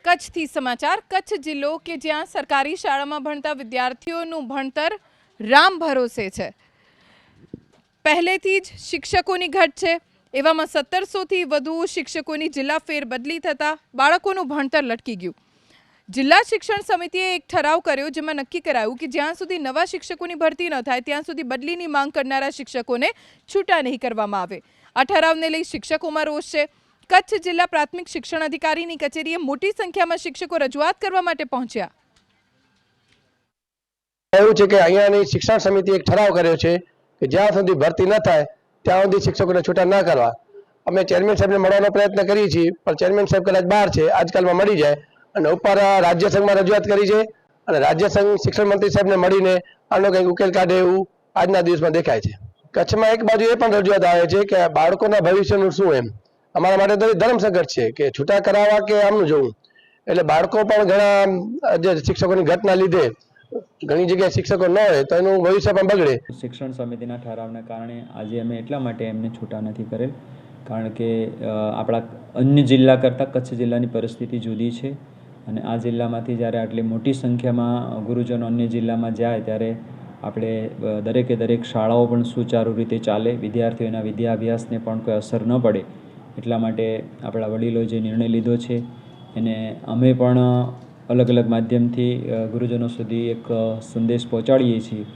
કચ્છથી સમાચાર કચ્છ જિલ્લો કે જ્યાં સરકારી શાળામાં ભણતા વિદ્યાર્થીઓનું ભણતર રામ ભરોસે છે। પહેલેથી જ શિક્ષકોની ઘટ છે। એવામાં 1700થી વધુ શિક્ષકોની જિલ્લા ફેરબદલી થતાં બાળકોનું ભણતર લટકી ગયું। જિલ્લા શિક્ષણ સમિતિએ એક ઠરાવ કર્યો જેમાં નક્કી કરાયું કે જ્યાં સુધી નવા શિક્ષકોની ભરતી ન થાય ત્યાં સુધી બદલીની માંગ કરનારા શિક્ષકોને છૂટા નહીં કરવામાં આવે। આ ઠરાવને લઈ શિક્ષકોમાં રોષ છે। કચ્છ જિલ્લા પ્રાથમિક શિક્ષણ અધિકારીની કચેરીએ મોટી સંખ્યામાં શિક્ષકો રજૂઆત કરવા માટે પહોંચ્યા। એવું છે કે અહીંયાની શિક્ષણ સમિતિ એક ઠરાવ કર્યો છે કે જ્યાં સુધી ભરતી ન થાય ત્યાં સુધી શિક્ષકોને છૂટા ન કરવા। અમે ચેરમેન સાહેબને મળવાનો પ્રયત્ન કરીએ છીએ પણ ચેરમેન સાહેબ કદાચ બહાર છે, આજકાલમાં મળી જાય અને ઉપર રાજ્ય સંઘમાં રજૂઆત કરી છે અને રાજ્ય સંઘ શિક્ષણ મંત્રી સાહેબને મળીને આનો કંઈક ઉકેલ કાઢે એવું આજના દિવસમાં દેખાય છે। કચ્છમાં એક બાજુ એ પણ રજૂઆત આવે છે કે બાળકોના ભવિષ્યનું શું એમ અમારા માટે તો ધર્મ સંકટ છે કે છૂટા કરાવવા કે આમનું જોવું। એટલે બાળકો પણ ઘણા જે શિક્ષકોની ઘટના લીધે ઘણી જગ્યાએ શિક્ષકો ન હોય તો એનું ભવિષ્ય પણ બગડે। શિક્ષણ સમિતિના ઠરાવના કારણે આજે અમે એટલા માટે એમને છૂટા નથી કરેલ કારણ કે આપણા અન્ય જિલ્લા કરતાં કચ્છ જિલ્લાની પરિસ્થિતિ જુદી છે અને આ જિલ્લામાંથી જ્યારે આટલી મોટી સંખ્યામાં ગુરુજનો અન્ય જિલ્લામાં જાય ત્યારે આપણે દરેક શાળાઓ પણ સુચારુ રીતે ચાલે, વિદ્યાર્થીઓના વિદ્યાભ્યાસને પણ કોઈ અસર ન પડે એટલા માટે આપણા વડીલોએ જે નિર્ણય લીધો છે એને અમે પણ અલગ અલગ માધ્યમથી ગુરુજનો સુધી એક સંદેશ પહોંચાડીએ છીએ।